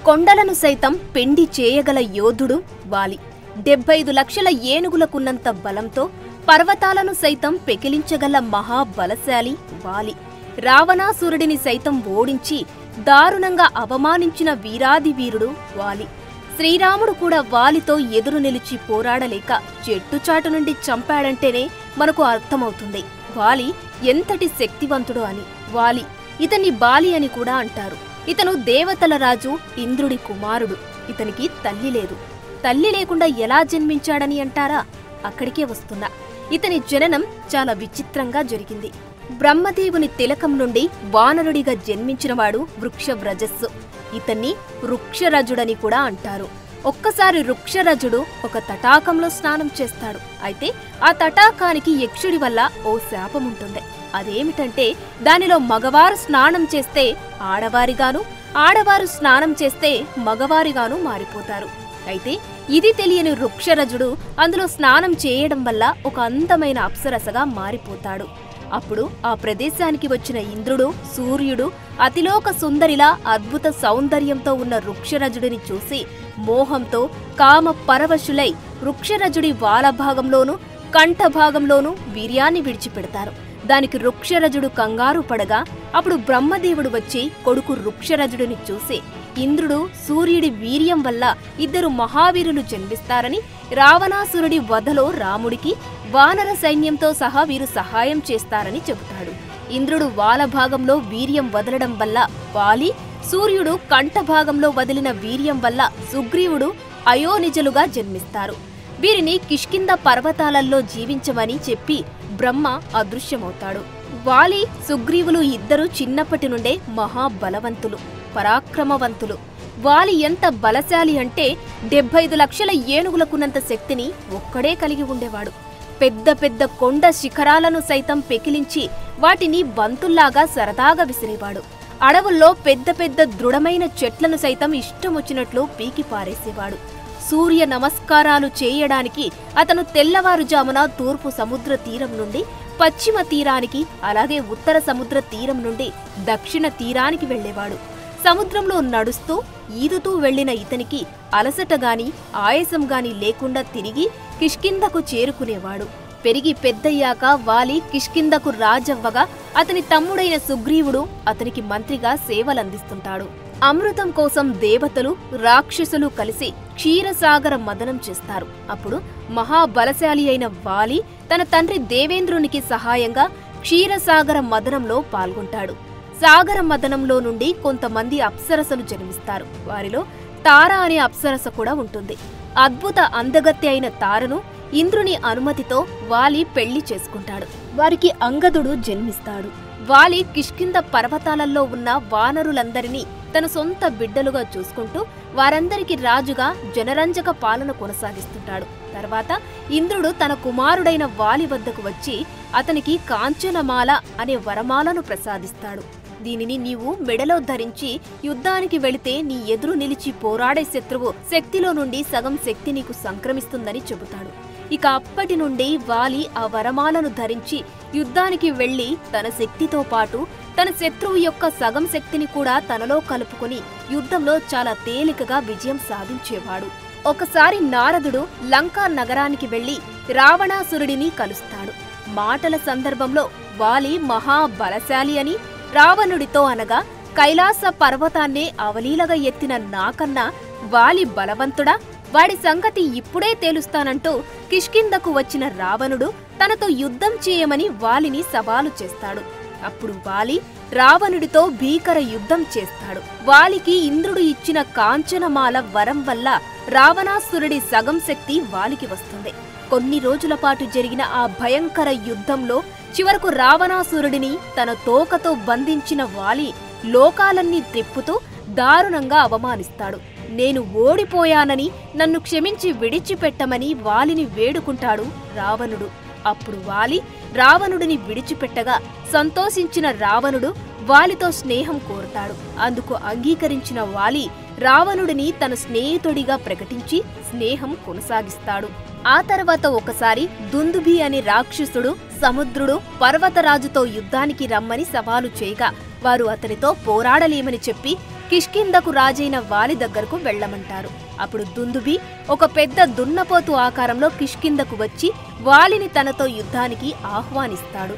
కొండలను సైతం పెండి చేయగల యోధుడు వాలి. 75 లక్షల ఏనుగులకున్నంత బలంతో పర్వతాలను సైతం పెకిలించగల మహాబలశాలి వాలి. రావణాసురుడిని సైతం ఓడించి దారుణంగా అవమానించిన వీరాది వీరుడు వాలి. శ్రీరాముడు కూడా వాలితో ఎదురు నిలిచి పోరాడలేక చెట్టుచాటు నుండి చంపాడంటేనే మనకు అర్థమవుతుంది వాలి ఎంతటి శక్తివంతుడు అని. వాలి ఇతన్ని బాలి అని కూడా అంటారు. ఇతను దేవతల రాజు ఇంద్రుడి కుమారుడు. ఇతనికి తల్లి లేదు. తల్లి లేకుండా ఎలా జన్మించాడని అంటారా? అక్కడికే వస్తున్నా. ఇతని జననం చాలా విచిత్రంగా జరిగింది. బ్రహ్మదేవుని తిలకం నుండి వానరుడిగా జన్మించినవాడు వృక్షవ్రజస్సు. ఇతన్ని వృక్షరజుడని కూడా అంటారు. ఒక్కసారి వృక్షరజుడు ఒక తటాకంలో స్నానం చేస్తాడు. అయితే ఆ తటాకానికి యక్షుడి వల్ల ఓ శాపముంటుంది. అదేమిటంటే దానిలో మగవారు స్నానం చేస్తే ఆడవారిగాను, ఆడవారు స్నానం చేస్తే మగవారిగాను మారిపోతారు. అయితే ఇది తెలియని వృక్షరజుడు అందులో స్నానం చేయడం వల్ల ఒక అందమైన అప్సరసగా మారిపోతాడు. అప్పుడు ఆ ప్రదేశానికి వచ్చిన ఇంద్రుడు, సూర్యుడు అతిలోక సుందరిలా అద్భుత సౌందర్యంతో ఉన్న వృక్షరజుడిని చూసి మోహంతో కామ పరవశులై వృక్షరజుడి వాలభాగంలోనూ కంఠభాగంలోనూ వీర్యాన్ని విడిచిపెడతారు. దానికి వృక్షరజుడు కంగారు పడగా అప్పుడు బ్రహ్మదేవుడు వచ్చి కొడుకు వృక్షరజుడిని చూసి ఇంద్రుడు, సూర్యుడి వీర్యం వల్ల ఇద్దరు మహావీరులు జన్మిస్తారని, రావణాసురుడి వధలో రాముడికి వానర సైన్యంతో సహా వీరు సహాయం చేస్తారని చెబుతాడు. ఇంద్రుడు వాలభాగంలో వీర్యం వదలడం వల్ల వాలి, సూర్యుడు కంఠభాగంలో వదిలిన వీర్యం వల్ల సుగ్రీవుడు అయోనిజలుగా జన్మిస్తారు. వీరిని కిష్కింద పర్వతాలలో జీవించమని చెప్పి బ్రహ్మ అదృశ్యమవుతాడు. వాలి, సుగ్రీవులు ఇద్దరు చిన్నప్పటి నుండే మహాబలవంతులు, పరాక్రమవంతులు. వాలి ఎంత బలశాలి అంటే 75 లక్షల ఏనుగులకున్నంత శక్తిని ఒక్కడే కలిగి ఉండేవాడు. పెద్ద పెద్ద కొండ శిఖరాలను సైతం పెకిలించి వాటిని బంతుల్లాగా సరదాగా విసిరేవాడు. అడవుల్లో పెద్ద పెద్ద దృఢమైన చెట్లను సైతం ఇష్టమొచ్చినట్లు పీకి పారేసేవాడు. సూర్య నమస్కారాలు చేయడానికి అతను తెల్లవారుజామున తూర్పు సముద్ర తీరం నుండి పశ్చిమ తీరానికి, అలాగే ఉత్తర సముద్ర తీరం నుండి దక్షిణ తీరానికి వెళ్లేవాడు. సముద్రంలో నడుస్తూ ఈదుతూ వెళ్లిన ఇతనికి అలసటగాని ఆయాసంగాని లేకుండా తిరిగి కిష్కిందకు చేరుకునేవాడు. పెరిగి పెద్దయ్యాక వాలి కిష్కిందకు రాజవ్వగా అతని తమ్ముడైన సుగ్రీవుడు అతనికి మంత్రిగా సేవలందిస్తుంటాడు. అమృతం కోసం దేవతలు, రాక్షసులు కలిసి క్షీరసాగర మదనం చేస్తారు. అప్పుడు మహాబలశాలి అయిన వాలి తన తండ్రి దేవేంద్రునికి సహాయంగా క్షీరసాగర మదనంలో పాల్గొంటాడు. సాగర మదనంలో నుండి కొంతమంది అప్సరసలు జన్మిస్తారు. వారిలో తార అనే అప్సరస కూడా ఉంటుంది. అద్భుత అందగత్తె అయిన తారను ఇంద్రుని అనుమతితో వాలి పెళ్లి చేసుకుంటాడు. వారికి అంగదుడు జన్మిస్తాడు. వాలి కిష్కింద పర్వతాలలో ఉన్న వానరులందరినీ తన సొంత బిడ్డలుగా చూసుకుంటూ వారందరికీ రాజుగా జనరంజక పాలన కొనసాగిస్తుంటాడు. తర్వాత ఇంద్రుడు తన కుమారుడైన వాలి వద్దకు వచ్చి అతనికి కాంచనమాల అనే వరమాలను ప్రసాదిస్తాడు. దీనిని నీవు మెడలో ధరించి యుద్ధానికి వెళితే నీ ఎదురు నిలిచి పోరాడే శత్రువు శక్తిలో నుండి సగం శక్తి నీకు సంక్రమిస్తుందని చెబుతాడు. ఇక అప్పటి నుండి వాలి ఆ వరమాలను ధరించి యుద్ధానికి వెళ్లి తన శక్తితో పాటు తన శత్రువు యొక్క సగం శక్తిని కూడా తనలో కలుపుకుని యుద్ధంలో చాలా తేలికగా విజయం సాధించేవాడు. ఒకసారి నారదుడు లంకా నగరానికి వెళ్లి రావణాసురుడిని కలుస్తాడు. మాటల సందర్భంలో వాలి మహాబలశాలి అని రావణుడితో అనగా, కైలాస పర్వతాన్నే అవలీలగా ఎత్తిన నాకన్నా వాలి బలవంతుడా, వాడి సంగతి ఇప్పుడే తేలుస్తానంటూ కిష్కిందకు వచ్చిన రావణుడు తనతో యుద్ధం చేయమని వాలిని సవాలు చేస్తాడు. అప్పుడు వాలి రావణుడితో భీకర యుద్ధం చేస్తాడు. వాలికి ఇంద్రుడు ఇచ్చిన కాంచనమాల వరం వల్ల రావణాసురుడి సగం శక్తి వాలికి వస్తుంది. కొన్ని రోజుల పాటు జరిగిన ఆ భయంకర యుద్ధంలో చివరకు రావణాసురుడిని తన తోకతో బంధించిన వాలి లోకాలన్నీ త్రిప్పుతూ దారుణంగా అవమానిస్తాడు. నేను ఓడిపోయానని నన్ను క్షమించి విడిచిపెట్టమని వాలిని వేడుకుంటాడు రావణుడు. అప్పుడు వాలి రావణుడిని విడిచిపెట్టగా సంతోషించిన రావణుడు వాలితో స్నేహం కోరుతాడు. అందుకు అంగీకరించిన వాలి రావణుడిని తన స్నేహితుడిగా ప్రకటించి స్నేహం కొనసాగిస్తాడు. ఆ తర్వాత ఒకసారి దుందుభి అనే రాక్షసుడు సముద్రుడు పర్వతరాజుతో యుద్ధానికి రమ్మని సవాలు చేయగా వారు అతనితో పోరాడలేమని చెప్పి కిష్కింధకు రాజైన వాలి దగ్గరకు వెళ్లమంటారు. అప్పుడు దుందుభి ఒక పెద్ద దున్నపోతు ఆకారంలో కిష్కింధకు వచ్చి వాలిని తనతో యుద్ధానికి ఆహ్వానిస్తాడు.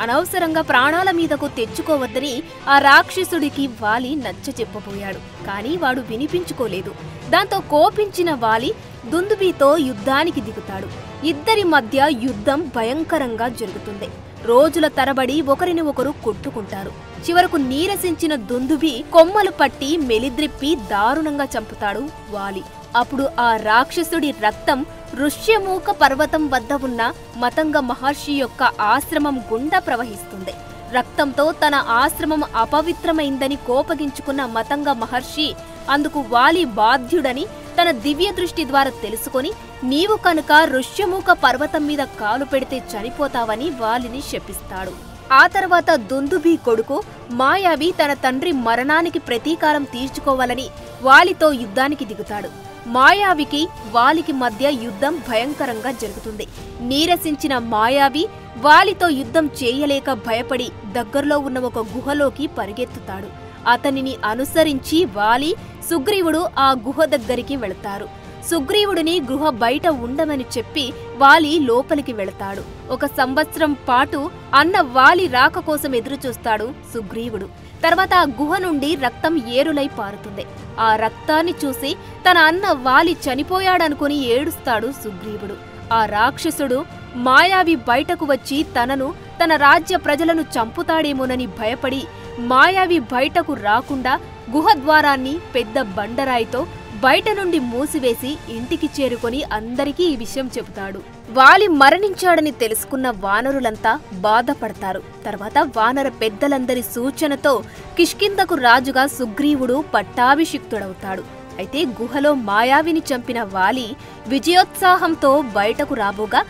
అనవసరంగా ప్రాణాల మీదకు తెచ్చుకోవద్దని ఆ రాక్షసుడికి వాలి నచ్చచెప్పబోయాడు. కానీ వాడు వినిపించుకోలేదు. దాంతో కోపించిన వాలి దుందుభితో యుద్ధానికి దిగుతాడు. ఇద్దరి మధ్య యుద్ధం భయంకరంగా జరుగుతుంది. రోజుల తరబడి ఒకరిని ఒకరు కొట్టుకుంటారు. చివరకు నీరసించిన దుందుభి కొమ్మలు పట్టి మెలిద్రిప్పి దారుణంగా చంపుతాడు వాలి. అప్పుడు ఆ రాక్షసుడి రక్తం ఋష్యమూక పర్వతం వద్ద ఉన్న మతంగ మహర్షి యొక్క ఆశ్రమం గుండా ప్రవహిస్తుంది. రక్తంతో తన ఆశ్రమం అపవిత్రమైందని కోపగించుకున్న మతంగ మహర్షి అందుకు వాలి బాధ్యుడని తన దివ్య దృష్టి ద్వారా తెలుసుకొని, నీవు కనుక ఋష్యమూక పర్వతం మీద కాలు పెడితే చనిపోతావని వాలిని శపిస్తాడు. ఆ తర్వాత దుందుభి కొడుకు మాయావి తన తండ్రి మరణానికి ప్రతీకారం తీర్చుకోవాలని వాలితో యుద్ధానికి దిగుతాడు. మాయావికి వాలికి మధ్య యుద్ధం భయంకరంగా జరుగుతుంది. నీరసించిన మాయావి వాలితో యుద్ధం చేయలేక భయపడి దగ్గరలో ఉన్న ఒక గుహలోకి పరిగెత్తుతాడు. అతనిని అనుసరించి వాలి, సుగ్రీవుడు ఆ గుహ దగ్గరికి వెళతారు. సుగ్రీవుడిని గుహ బయట ఉండమని చెప్పి వాలి లోపలికి వెళతాడు. 1 సంవత్సరం పాటు అన్న వాలి రాక కోసం ఎదురుచూస్తాడు సుగ్రీవుడు. తర్వాత ఆ గుహ నుండి రక్తం ఏరులై పారుతుంది. ఆ రక్తాన్ని చూసి తన అన్న వాలి చనిపోయాడనుకుని ఏడుస్తాడు సుగ్రీవుడు. ఆ రాక్షసుడు మాయావి బయటకు వచ్చి తనను, తన రాజ్య ప్రజలను చంపుతాడేమోనని భయపడి మాయావి బయటకు రాకుండా గుహ ద్వారాన్ని పెద్ద బండరాయితో బయట నుండి మూసివేసి ఇంటికి చేరుకొని అందరికీ ఈ విషయం చెబుతాడు. వాలి మరణించాడని తెలుసుకున్న వానరులంతా బాధపడతారు. తర్వాత వానర పెద్దలందరి సూచనతో కిష్కింధకు రాజుగా సుగ్రీవుడు పట్టాభిషిక్తుడవుతాడు. అయితే గుహలో మాయావిని చంపిన వాలి విజయోత్సాహంతో బయటకు రాబోగా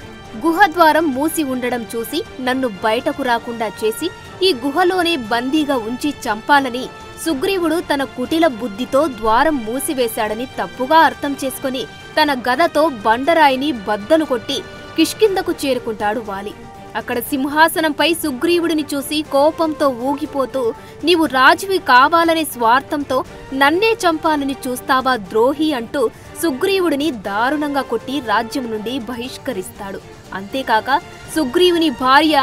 గుహ ద్వారం మూసి ఉండడం చూసి నన్ను బయటకు రాకుండా చేసి ఈ గుహలోనే బందీగా ఉంచి చంపాలని సుగ్రీవుడు తన కుటిల బుద్ధితో ద్వారం మూసివేశాడని తప్పుగా అర్థం చేసుకుని తన గదతో బండరాయిని బద్దలు కొట్టి కిష్కింధకు చేరుకుంటాడు వాలి. అక్కడ సింహాసనంపై సుగ్రీవుడిని చూసి కోపంతో ఊగిపోతూ, నీవు రాజువి కావాలనే స్వార్థంతో నన్నే చంపాలని చూస్తావా ద్రోహి అంటూ సుగ్రీవుడిని దారుణంగా కొట్టి రాజ్యం నుండి బహిష్కరిస్తాడు. అంతేకాక సుగ్రీవుని భార్య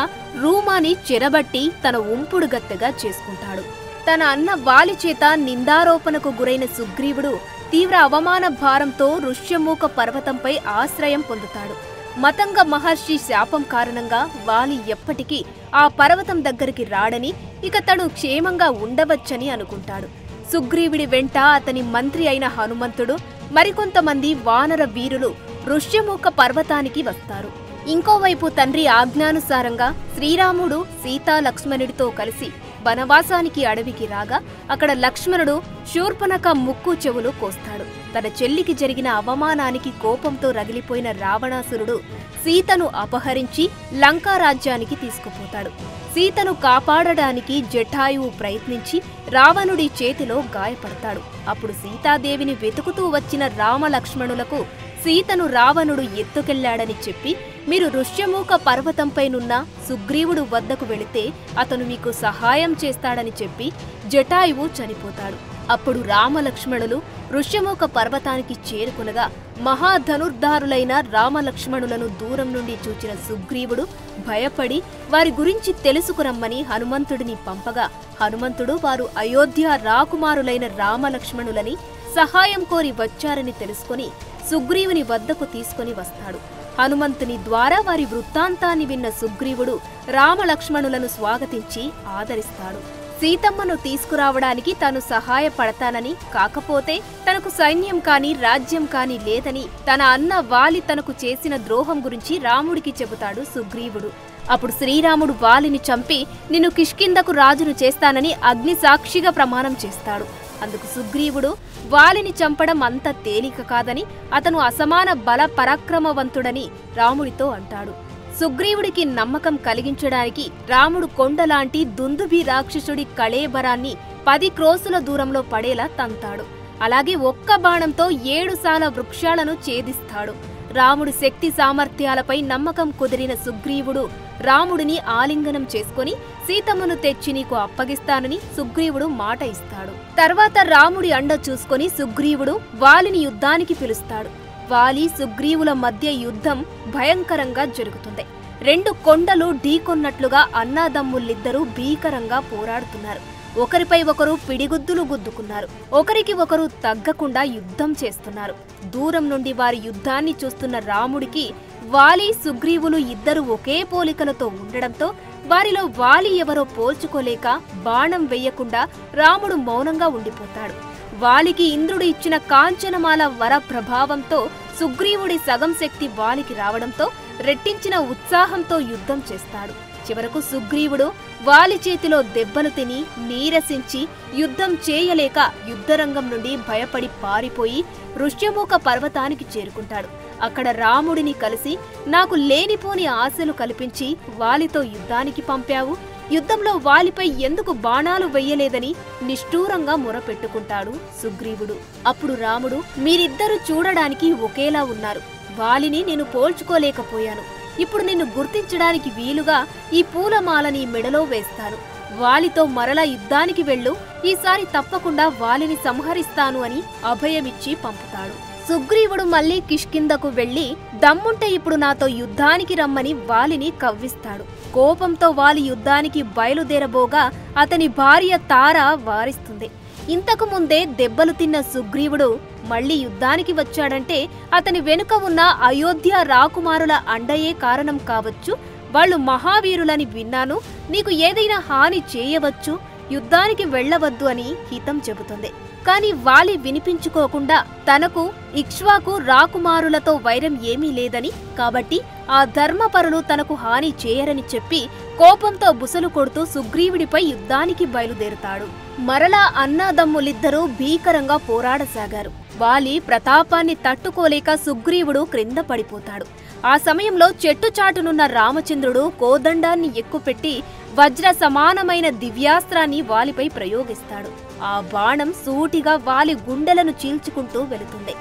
రూమాని చెరబట్టి తన ఉంపుడు గత్తెగా చేసుకుంటాడు. తన అన్న వాలి చేత నిందారోపణకు గురైన సుగ్రీవుడు తీవ్ర అవమాన భారంతో ఋష్యమూక పర్వతంపై ఆశ్రయం పొందుతాడు. మతంగ మహర్షి శాపం కారణంగా వాలి ఎప్పటికీ ఆ పర్వతం దగ్గరికి రాడని, ఇక తను క్షేమంగా ఉండవచ్చని అనుకుంటాడు. సుగ్రీవుడి వెంట అతని మంత్రి అయిన హనుమంతుడు, మరికొంతమంది వానర వీరులు ఋష్యమూక పర్వతానికి వస్తారు. ఇంకోవైపు తండ్రి ఆజ్ఞానుసారంగా శ్రీరాముడు సీతా లక్ష్మణుడితో కలిసి వనవాసానికి అడవికి రాగా అక్కడ లక్ష్మణుడు శూర్పణఖ ముక్కు చెవులు కోస్తాడు. తన చెల్లికి జరిగిన అవమానానికి కోపంతో రగిలిపోయిన రావణాసురుడు సీతను అపహరించి లంకా రాజ్యానికి తీసుకుపోతాడు. సీతను కాపాడడానికి జటాయువు ప్రయత్నించి రావణుడి చేతిలో గాయపడతాడు. అప్పుడు సీతాదేవిని వెతుకుతూ వచ్చిన రామలక్ష్మణులకు సీతను రావణుడు ఎత్తుకెళ్లాడని చెప్పి, మీరు ఋష్యమూక పర్వతంపైనున్న సుగ్రీవుడు వద్దకు వెళితే అతను మీకు సహాయం చేస్తాడని చెప్పి జటాయువు చనిపోతాడు. అప్పుడు రామలక్ష్మణులు ఋష్యమూక పర్వతానికి చేరుకునగా మహాధనుర్ధారులైన రామలక్ష్మణులను దూరం నుండి చూచిన సుగ్రీవుడు భయపడి వారి గురించి తెలుసుకురమ్మని హనుమంతుడిని పంపగా, హనుమంతుడు వారు అయోధ్య రాకుమారులైన రామలక్ష్మణులని సహాయం కోరి వచ్చారని తెలుసుకుని సుగ్రీవుని వద్దకు తీసుకుని వస్తాడు. హనుమంతుని ద్వారా వారి వృత్తాంతాన్ని విన్న సుగ్రీవుడు రామలక్ష్మణులను స్వాగతించి ఆదరిస్తాడు. సీతమ్మను తీసుకురావడానికి తాను సహాయపడతానని, కాకపోతే తనకు సైన్యం కాని రాజ్యం కాని లేదని, తన అన్న వాలి తనకు చేసిన ద్రోహం గురించి రాముడికి చెబుతాడు సుగ్రీవుడు. అప్పుడు శ్రీరాముడు వాలిని చంపి నిన్ను కిష్కింధకు రాజును చేస్తానని అగ్ని సాక్షిగా ప్రమాణం చేస్తాడు. అందుకు సుగ్రీవుడు వాలిని చంపడం అంత తేలిక కాదని, అతను అసమాన బల పరాక్రమవంతుడని రాముడితో అంటాడు. సుగ్రీవుడికి నమ్మకం కలిగించడానికి రాముడు కొండలాంటి దుందుభి రాక్షసుడి కళేబరాన్ని 10 క్రోసుల దూరంలో పడేలా తంతాడు. అలాగే ఒక్క బాణంతో 7 సాల వృక్షాలను ఛేదిస్తాడు. రాముడి శక్తి సామర్థ్యాలపై నమ్మకం కుదిరిన సుగ్రీవుడు రాముడిని ఆలింగనం చేసుకుని సీతమ్మను తెచ్చి నీకు అప్పగిస్తానని సుగ్రీవుడు మాట ఇస్తాడు. తర్వాత రాముడి అండ చూసుకొని సుగ్రీవుడు వాలిని యుద్ధానికి పిలుస్తాడు. వాలి సుగ్రీవుల మధ్య యుద్ధం భయంకరంగా జరుగుతుంది. రెండు కొండలు ఢీకొన్నట్లుగా అన్నాదమ్ములిద్దరూ భీకరంగా పోరాడుతున్నారు. ఒకరిపై ఒకరు పిడిగుద్దులు గుద్దుకున్నారు. ఒకరికి ఒకరు తగ్గకుండా యుద్ధం చేస్తున్నారు. దూరం నుండి వారి యుద్ధాన్ని చూస్తున్న రాముడికి వాలి సుగ్రీవులు ఇద్దరు ఒకే పోలికలతో ఉండడంతో వారిలో వాలి ఎవరో పోల్చుకోలేక బాణం వెయ్యకుండా రాముడు మౌనంగా ఉండిపోతాడు. వాలికి ఇంద్రుడు ఇచ్చిన కాంచనమాల వర ప్రభావంతో సుగ్రీవుడి సగం శక్తి వాలికి రావడంతో రెట్టించిన ఉత్సాహంతో యుద్ధం చేస్తాడు. చివరకు సుగ్రీవుడు వాలి చేతిలో దెబ్బలు తిని నీరసించి యుద్ధం చేయలేక యుద్ధరంగం నుండి భయపడి పారిపోయి ఋష్యమూక పర్వతానికి చేరుకుంటాడు. అక్కడ రాముడిని కలిసి నాకు లేనిపోని ఆశలు కల్పించి వాలితో యుద్ధానికి పంపావు, యుద్ధంలో వాలిపై ఎందుకు బాణాలు వెయ్యలేదని నిష్ఠూరంగా మొరపెట్టుకుంటాడు సుగ్రీవుడు. అప్పుడు రాముడు, మీరిద్దరూ చూడడానికి ఒకేలా ఉన్నారు. వాలిని నేను పోల్చుకోలేకపోయాను. ఇప్పుడు నిన్ను గుర్తించడానికి వీలుగా ఈ పూలమాలని మెడలో వేస్తాను. వాలితో మరలా యుద్ధానికి వెళ్ళు, ఈసారి తప్పకుండా వాలిని సంహరిస్తాను అని అభయమిచ్చి పంపుతాడు. సుగ్రీవుడు మళ్లీ కిష్కిందకు వెళ్లి దమ్ముంటే ఇప్పుడు నాతో యుద్ధానికి రమ్మని వాలిని కవ్విస్తాడు. కోపంతో వాలి యుద్ధానికి బయలుదేరబోగా అతని భార్య తార వారిస్తుంది. ఇంతకు ముందే దెబ్బలు తిన్న సుగ్రీవుడు మళ్లీ యుద్ధానికి వచ్చాడంటే అతని వెనుక ఉన్న అయోధ్య రాకుమారుల అండయే కారణం కావచ్చు. వాళ్ళు మహావీరులని విన్నాను, నీకు ఏదైనా హాని చేయవచ్చు, యుద్ధానికి వెళ్లవద్దు అని హితం చెబుతుంది. కాని వాలి వినిపించుకోకుండా తనకు ఇక్ష్వాకు రాకుమారులతో వైరం ఏమీ లేదని, కాబట్టి ఆ ధర్మపరులు తనకు హాని చేయరని చెప్పి కోపంతో బుసలు కొడుతూ సుగ్రీవుడిపై యుద్ధానికి బయలుదేరుతాడు. మరలా అన్నాదమ్ములిద్దరూ భీకరంగా పోరాడసాగారు. వాలి ప్రతాపాన్ని తట్టుకోలేక సుగ్రీవుడు క్రింద పడిపోతాడు. ఆ సమయంలో చెట్టుచాటునున్న రామచంద్రుడు కోదండాన్ని ఎక్కుపెట్టి వజ్ర సమానమైన దివ్యాస్త్రాన్ని వాలిపై ప్రయోగిస్తాడు. ఆ బాణం సూటిగా వాలి గుండెలను చీల్చుకుంటూ వెళుతుంది.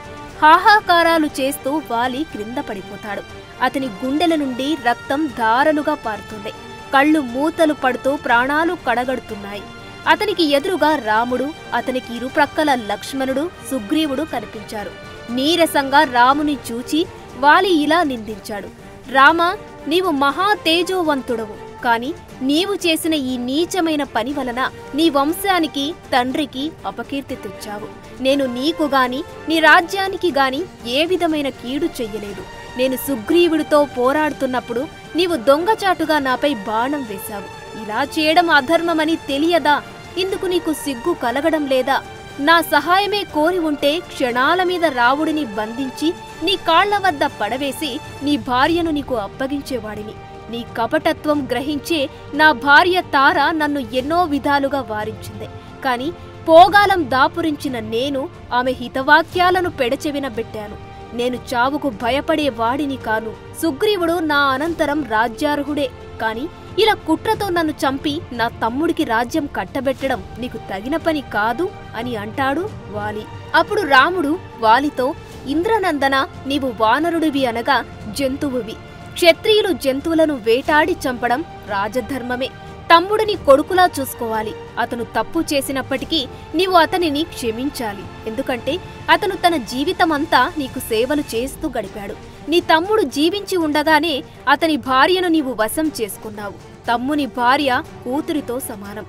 హాహాకారాలు చేస్తూ వాలి క్రింద పడిపోతాడు. అతని గుండెల నుండి రక్తం ధారలుగా పారుతుంది. కళ్ళు మూతలు పడుతూ ప్రాణాలు కడగడుతున్నాయి. అతనికి ఎదురుగా రాముడు, అతనికి ఇరుప్రక్కల లక్ష్మణుడు, సుగ్రీవుడు కనిపించారు. నీరసంగా రాముని చూచి వాలి ఇలా నిందించాడు, రామా, నీవు మహా తేజోవంతుడవు, కాని నీవు చేసిన ఈ నీచమైన పని వలన నీ వంశానికి తండ్రికి అపకీర్తి తెచ్చావు. నేను నీకు గాని నీ రాజ్యానికి గాని ఏ విధమైన కీడు చెయ్యలేదు. నేను సుగ్రీవుడితో పోరాడుతున్నప్పుడు నీవు దొంగచాటుగా నాపై బాణం వేశావు. ఇలా చేయడం అధర్మమని తెలియదా? ఇందుకు నీకు సిగ్గు కలగడం లేదా? నా సహాయమే కోరి ఉంటే క్షణాల మీద రావుడిని బంధించి నీ కాళ్ల వద్ద పడవేసి నీ భార్యను నీకు అప్పగించేవాడిని. నీ కపటత్వం గ్రహించే నా భార్య తార నన్ను ఎన్నో విధాలుగా వారించింది. కాని పోగాలం దాపురించిన నేను ఆమె హితవాక్యాలను పెడచెవిన పెట్టాను. నేను చావుకు భయపడే వాడిని కాను. సుగ్రీవుడు నా అనంతరం రాజ్యార్హుడే, కాని ఇలా కుట్రతో నన్ను చంపి నా తమ్ముడికి రాజ్యం కట్టబెట్టడం నీకు తగిన పని కాదు అని అంటాడు వాలి. అప్పుడు రాముడు వాలితో, ఇంద్రనందన, నీవు వానరుడివి అనగా జంతువువి. క్షత్రియులు జంతువులను వేటాడి చంపడం రాజధర్మమే. తమ్ముడిని కొడుకులా చూసుకోవాలి. అతను తప్పు చేసినప్పటికీ నీవు అతనిని క్షమించాలి. ఎందుకంటే అతను తన జీవితమంతా నీకు సేవలు చేస్తూ గడిపాడు. నీ తమ్ముడు జీవించి ఉండగానే అతని భార్యను నీవు వశం చేసుకున్నావు. తమ్ముని భార్య కూతురితో సమానం.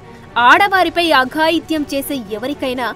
ఆడవారిపై అఘాయిత్యం చేసే ఎవరికైనా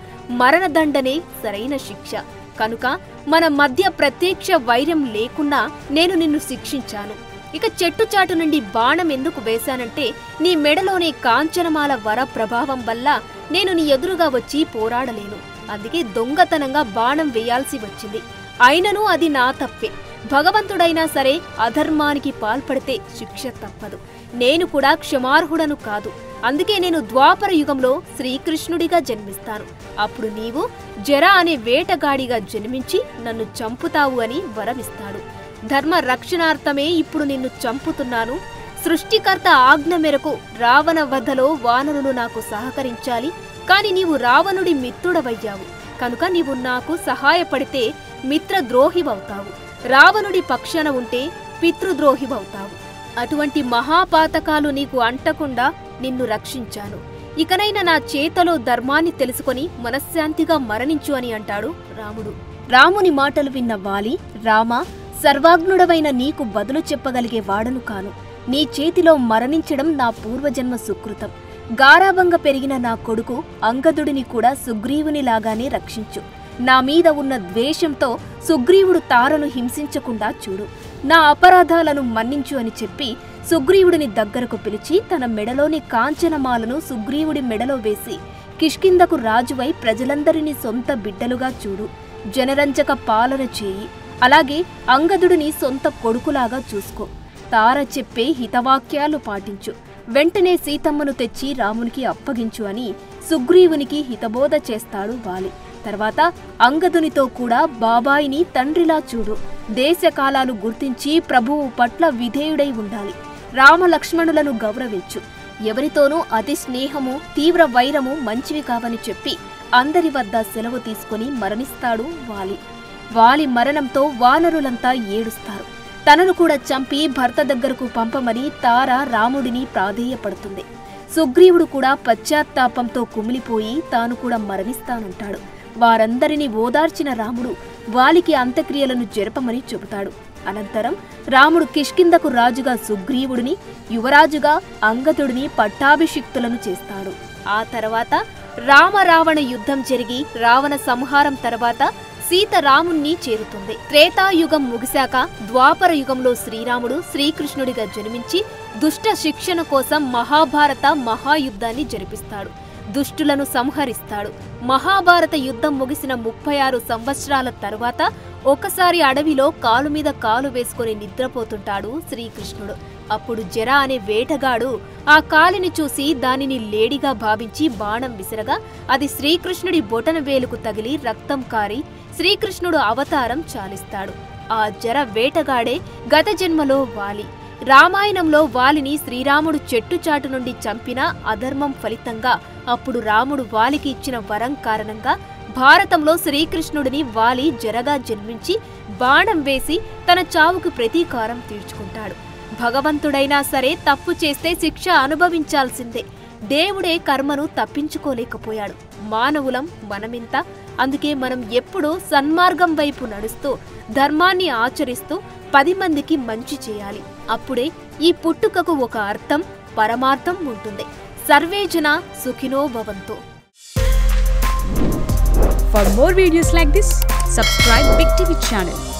మరణదండనే సరైన శిక్ష. కనుక మన మధ్య ప్రత్యక్ష వైరం లేకున్నా నేను నిన్ను శిక్షించాను. ఇక చెట్టుచాటు నుండి బాణం ఎందుకు వేశానంటే నీ మెడలోని కాంచనమాల వర ప్రభావం వల్ల నేను నీ ఎదురుగా వచ్చి పోరాడలేను. అందుకే దొంగతనంగా బాణం వేయాల్సి వచ్చింది. అయినను అది నా తప్పే. భగవంతుడైనా సరే అధర్మానికి పాల్పడితే శిక్ష తప్పదు. నేను కూడా క్షమార్హుడను కాదు. అందుకే నేను ద్వాపర యుగంలో శ్రీకృష్ణుడిగా జన్మిస్తాను. అప్పుడు నీవు జర అనే వేటగాడిగా జన్మించి నన్ను చంపుతావు అని వరమిస్తాడు. ధర్మ రక్షణార్థమే ఇప్పుడు నిన్ను చంపుతున్నాను. సృష్టికర్త ఆజ్ఞ మేరకు రావణ వధలో వానరులు నాకు సహకరించాలి. కాని నీవు రావణుడి మిత్రుడవయ్యావు. కనుక నీవు నాకు సహాయపడితే మిత్రద్రోహివవుతావు. రావణుడి పక్షాన ఉంటే పితృద్రోహివవుతావు. అటువంటి మహాపాతకాలు నీకు అంటకుండా నిన్ను రక్షించాను. ఇకనైనా నా చేతలో ధర్మాన్ని తెలుసుకొని మనశ్శాంతిగా మరణించు అని అంటాడు రాముడు. రాముని మాటలు విన్న వాలి, రామా, సర్వాగ్నుడవైన నీకు బదులు చెప్పగలిగే వాడను కాను. నీ చేతిలో మరణించడం నా పూర్వజన్మ సుకృతం. గారాబంగా పెరిగిన నా కొడుకు అంగదుడిని కూడా సుగ్రీవునిలాగానే రక్షించు. నా మీద ఉన్న ద్వేషంతో సుగ్రీవుడు తారను హింసించకుండా చూడు. నా అపరాధాలను మన్నించు అని చెప్పి సుగ్రీవుడిని దగ్గరకు పిలిచి తన మెడలోని కాంచనమాలను సుగ్రీవుడి మెడలో వేసి, కిష్కిందకు రాజువై ప్రజలందరినీ సొంత బిడ్డలుగా చూడు. జనరంజక పాలన చేయి. అలాగే అంగదుడిని సొంత కొడుకులాగా చూసుకో. తార చెప్పే హితవాక్యాలు పాటించు. వెంటనే సీతమ్మను తెచ్చి రామునికి అప్పగించు అని సుగ్రీవునికి హితబోధ చేస్తాడు వాలి. తర్వాత అంగదునితో కూడా బాబాయిని తండ్రిలా చూడు. దేశకాలాలు గుర్తించి ప్రభువు పట్ల విధేయుడై ఉండాలి. రామలక్ష్మణులను గౌరవించు. ఎవరితోనూ అతి స్నేహము, తీవ్ర వైరము మంచివి కావని చెప్పి అందరి వద్ద సెలవు తీసుకుని మరణిస్తాడు వాలి. వాలి మరణంతో వానరులంతా ఏడుస్తారు. తనను కూడా చంపి భర్త దగ్గరకు పంపమని తార రాముడిని ప్రాధేయపడుతుంది. సుగ్రీవుడు కూడా పశ్చాత్తాపంతో కుమిలిపోయి తాను కూడా మరణిస్తానంటాడు. వారందరినీ ఓదార్చిన రాముడు వాలికి అంత్యక్రియలను జరపమని చెబుతాడు. అనంతరం రాముడు కిష్కిందకు రాజుగా సుగ్రీవుడిని, యువరాజుగా అంగదుడిని పట్టాభిషిక్తులను చేస్తాడు. ఆ తర్వాత రామ-రావణ యుద్ధం జరిగి రావణ సంహారం తర్వాత సీత రాముణ్ణి చేరుతుంది. త్రేతాయుగం ముగిశాక ద్వాపర యుగంలో శ్రీరాముడు శ్రీకృష్ణుడిగా జన్మించి దుష్ట శిక్షణ కోసం మహాభారత మహాయుద్ధాన్ని జరిపిస్తాడు. దుష్టులను సంహరిస్తాడు. మహాభారత యుద్ధం ముగిసిన 36 సంవత్సరాల తరువాత ఒకసారి అడవిలో కాలు మీద కాలు వేసుకుని నిద్రపోతుంటాడు శ్రీకృష్ణుడు. అప్పుడు జర అనే వేటగాడు ఆ కాలిని చూసి దానిని లేడిగా భావించి బాణం విసరగా అది శ్రీకృష్ణుడి బొటన వేలుకు తగిలి రక్తం కారి శ్రీకృష్ణుడు అవతారం చాలిస్తాడు. ఆ జర వేటగాడే గత జన్మలో వాలి. రామాయణంలో వాలిని శ్రీరాముడు చెట్టుచాటు నుండి చంపిన అధర్మం ఫలితంగా అప్పుడు రాముడు వాలికి ఇచ్చిన వరం కారణంగా భారతంలో శ్రీకృష్ణుడిని వాలి జరగా జన్మించి బాణం వేసి తన చావుకు ప్రతీకారం తీర్చుకుంటాడు. భగవంతుడైనా సరే తప్పు చేస్తే శిక్ష అనుభవించాల్సిందే. దేవుడే కర్మను తప్పించుకోలేకపోయాడు. మానవులం మనమింత. అందుకే మనం ఎప్పుడూ సన్మార్గం వైపు నడుస్తూ ధర్మాన్ని ఆచరిస్తూ 10 మందికి మంచి చేయాలి. అప్పుడే ఈ పుట్టుకకు ఒక అర్థం, పరమార్థం ఉంటుంది. సర్వే జనా సుఖినో భవంతు. For more videos like this, subscribe Big TV channel.